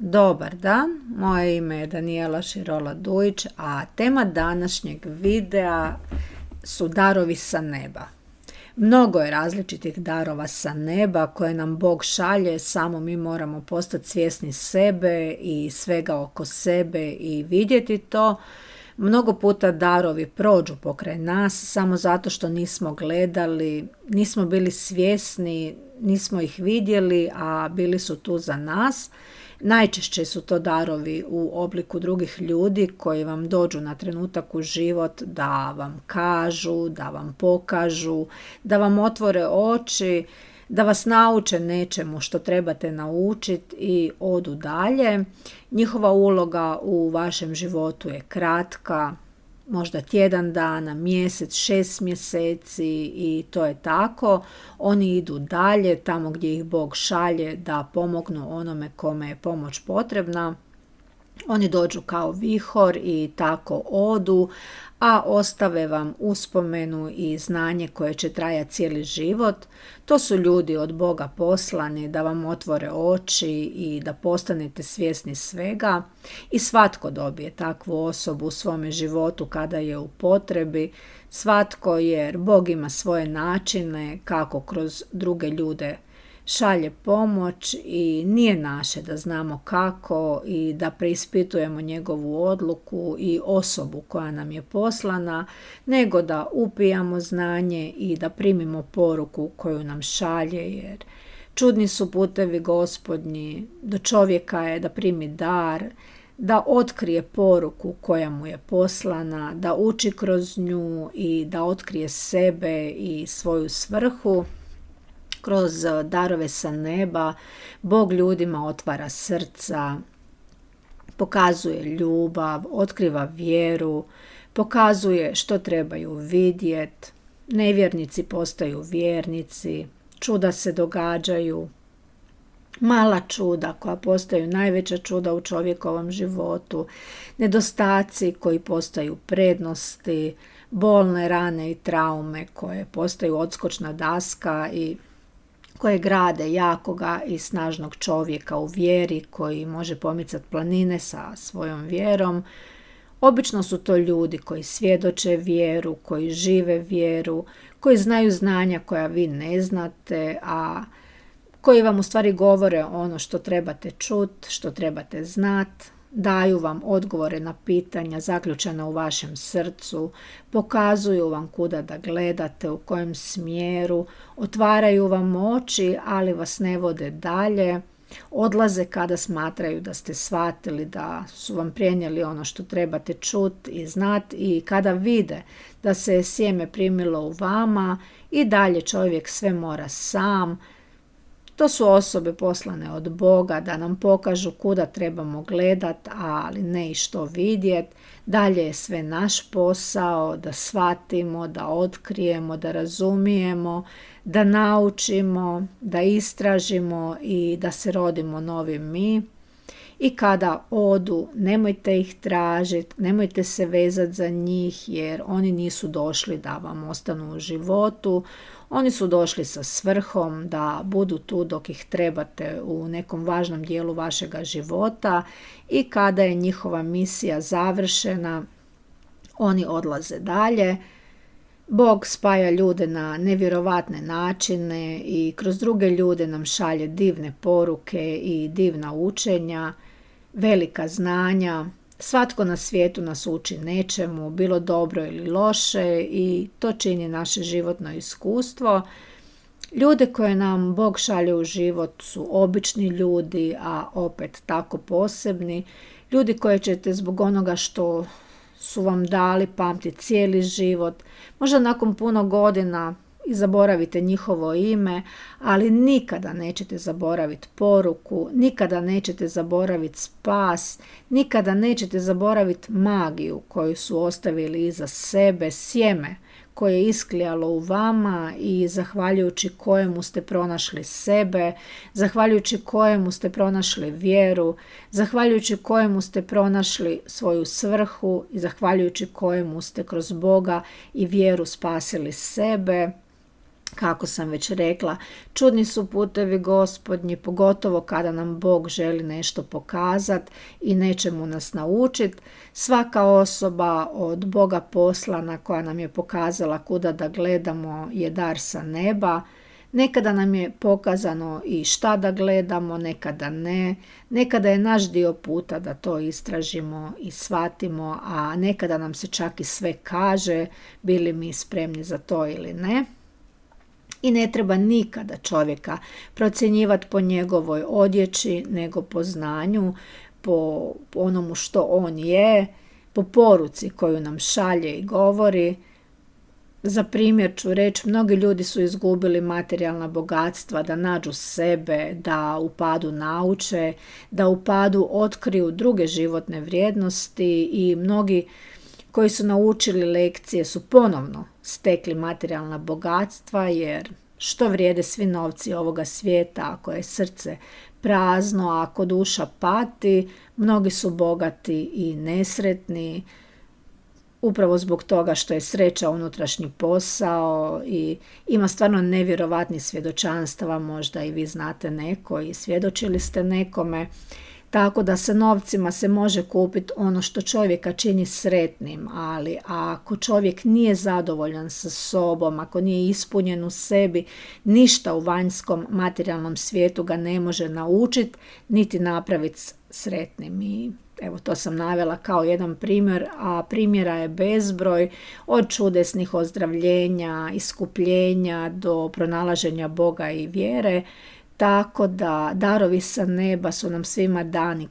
Dobar dan, moje ime je Danijela Širola Dujić, a tema današnjeg videa su darovi sa neba. Mnogo je različitih darova sa neba koje nam Bog šalje, samo mi moramo postati svjesni sebe i svega oko sebe i vidjeti to. Mnogo puta darovi prođu pokraj nas samo zato što nismo gledali, nismo bili svjesni, nismo ih vidjeli, a bili su tu za nas. Najčešće su to darovi u obliku drugih ljudi koji vam dođu na trenutak u život da vam kažu, da vam pokažu, da vam otvore oči, da vas nauče nečemu što trebate naučiti i odu dalje. Njihova uloga u vašem životu je kratka, možda tjedan dana, mjesec, 6 mjeseci i to je tako. Oni idu dalje tamo gdje ih Bog šalje da pomognu onome kome je pomoć potrebna. Oni dođu kao vihor i tako odu, a ostave vam uspomenu i znanje koje će trajati cijeli život. To su ljudi od Boga poslani da vam otvore oči i da postanete svjesni svega. I svatko dobije takvu osobu u svome životu kada je u potrebi. Svatko, jer Bog ima svoje načine kako kroz druge ljude šalje pomoć i nije naše da znamo kako i da preispitujemo njegovu odluku i osobu koja nam je poslana, nego da upijamo znanje i da primimo poruku koju nam šalje, jer čudni su putevi Gospodnji, do čovjeka je da primi dar, da otkrije poruku koja mu je poslana, da uči kroz nju i da otkrije sebe i svoju svrhu. Kroz darove sa neba Bog ljudima otvara srca, pokazuje ljubav, otkriva vjeru, pokazuje što trebaju vidjeti. Nevjernici postaju vjernici, čuda se događaju, mala čuda koja postaju najveća čuda u čovjekovom životu, nedostaci koji postaju prednosti, bolne rane i traume koje postaju odskočna daska i koje grade jakoga i snažnog čovjeka u vjeri koji može pomicati planine sa svojom vjerom. Obično su to ljudi koji svjedoče vjeru, koji žive vjeru, koji znaju znanja koja vi ne znate, a koji vam u stvari govore ono što trebate čuti, što trebate znati. Daju vam odgovore na pitanja zaključana u vašem srcu, pokazuju vam kuda da gledate, u kojem smjeru, otvaraju vam oči, ali vas ne vode dalje, odlaze kada smatraju da ste shvatili, da su vam prenijeli ono što trebate čuti i znati i kada vide da se je sjeme primilo u vama i dalje čovjek sve mora sam. To su osobe poslane od Boga da nam pokažu kuda trebamo gledati, ali ne i što vidjeti. Dalje je sve naš posao da shvatimo, da otkrijemo, da razumijemo, da naučimo, da istražimo i da se rodimo novi mi. I kada odu, nemojte ih tražiti, nemojte se vezati za njih jer oni nisu došli da vam ostanu u životu. Oni su došli sa svrhom da budu tu dok ih trebate u nekom važnom dijelu vašega života i kada je njihova misija završena, oni odlaze dalje. Bog spaja ljude na nevjerovatne načine i kroz druge ljude nam šalje divne poruke i divna učenja, velika znanja. Svatko na svijetu nas uči nečemu, bilo dobro ili loše i to čini naše životno iskustvo. Ljude koje nam Bog šalje u život su obični ljudi, a opet tako posebni. Ljudi koje ćete zbog onoga što su vam dali pamtiti cijeli život. Možda nakon puno godina i zaboravite njihovo ime, ali nikada nećete zaboraviti poruku, nikada nećete zaboraviti spas, nikada nećete zaboraviti magiju koju su ostavili iza sebe, sjeme koje je isklijalo u vama i zahvaljujući kojemu ste pronašli sebe, zahvaljujući kojemu ste pronašli vjeru, zahvaljujući kojemu ste pronašli svoju svrhu i zahvaljujući kojemu ste kroz Boga i vjeru spasili sebe. Kako sam već rekla, čudni su putevi Gospodnji, pogotovo kada nam Bog želi nešto pokazati i nečemu nas naučiti. Svaka osoba od Boga poslana koja nam je pokazala kuda da gledamo je dar sa neba. Nekada nam je pokazano i šta da gledamo, nekada ne. Nekada je naš dio puta da to istražimo i shvatimo, a nekada nam se čak i sve kaže, bili mi spremni za to ili ne. I ne treba nikada čovjeka procjenjivati po njegovoj odjeći, nego po znanju, po onomu što on je, po poruci koju nam šalje i govori. Za primjer ću reći, mnogi ljudi su izgubili materijalna bogatstva da nađu sebe, da u padu nauče, da u padu otkriju druge životne vrijednosti i mnogi koji su naučili lekcije su ponovno stekli materijalna bogatstva, jer što vrijede svi novci ovoga svijeta ako je srce prazno, ako duša pati, mnogi su bogati i nesretni, upravo zbog toga što je sreća unutrašnji posao i ima stvarno nevjerovatnih svjedočanstava, možda i vi znate neko i svjedočili ste nekome. Tako da sa novcima se može kupiti ono što čovjeka čini sretnim, ali ako čovjek nije zadovoljan sa sobom, ako nije ispunjen u sebi, ništa u vanjskom materijalnom svijetu ga ne može naučiti, niti napraviti sretnim. I evo, to sam navela kao jedan primjer, a primjera je bezbroj, od čudesnih ozdravljenja, iskupljenja do pronalaženja Boga i vjere. Tako da darovi sa neba su nam svima dani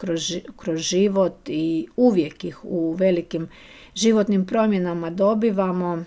kroz život i uvijek ih u velikim životnim promjenama dobivamo.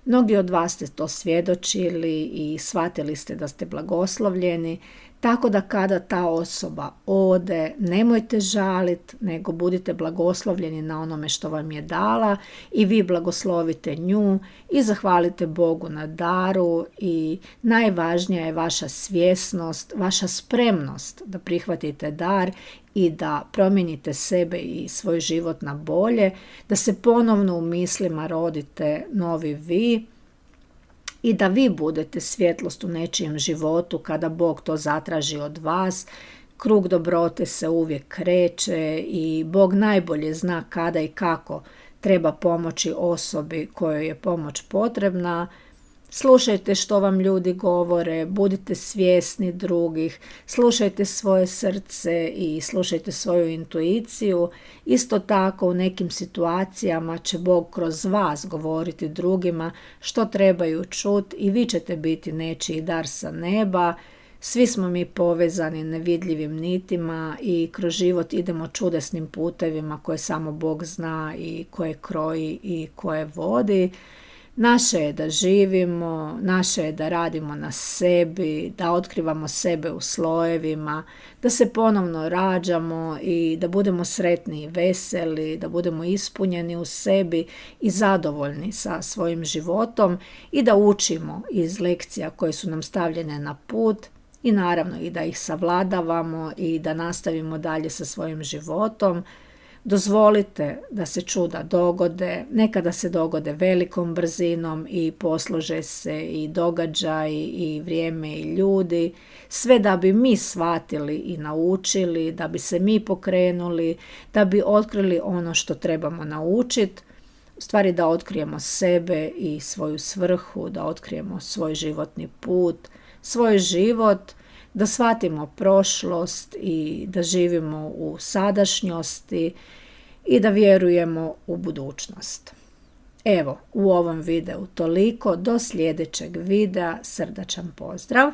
Mnogi od vas ste to svjedočili i shvatili ste da ste blagoslovljeni, tako da kada ta osoba ode, nemojte žaliti, nego budite blagoslovljeni na onome što vam je dala i vi blagoslovite nju i zahvalite Bogu na daru i najvažnija je vaša svjesnost, vaša spremnost da prihvatite dar i da promijenite sebe i svoj život na bolje, da se ponovno u mislima rodite novi vi i da vi budete svjetlost u nečijem životu kada Bog to zatraži od vas. Krug dobrote se uvijek kreće i Bog najbolje zna kada i kako treba pomoći osobi kojoj je pomoć potrebna. Slušajte što vam ljudi govore, budite svjesni drugih, slušajte svoje srce i slušajte svoju intuiciju. Isto tako u nekim situacijama će Bog kroz vas govoriti drugima što trebaju čuti i vi ćete biti nečiji dar sa neba. Svi smo mi povezani nevidljivim nitima i kroz život idemo čudesnim putevima koje samo Bog zna i koje kroji i koje vodi. Naše je da živimo, naše je da radimo na sebi, da otkrivamo sebe u slojevima, da se ponovno rađamo i da budemo sretni i veseli, da budemo ispunjeni u sebi i zadovoljni sa svojim životom i da učimo iz lekcija koje su nam stavljene na put i naravno i da ih savladavamo i da nastavimo dalje sa svojim životom. Dozvolite da se čuda dogode, nekada se dogode velikom brzinom i poslože se i događaji i vrijeme i ljudi, sve da bi mi shvatili i naučili, da bi se mi pokrenuli, da bi otkrili ono što trebamo naučiti, u stvari da otkrijemo sebe i svoju svrhu, da otkrijemo svoj životni put, svoj život, da shvatimo prošlost i da živimo u sadašnjosti i da vjerujemo u budućnost. Evo, u ovom videu toliko, do sljedećeg videa, srdačan pozdrav!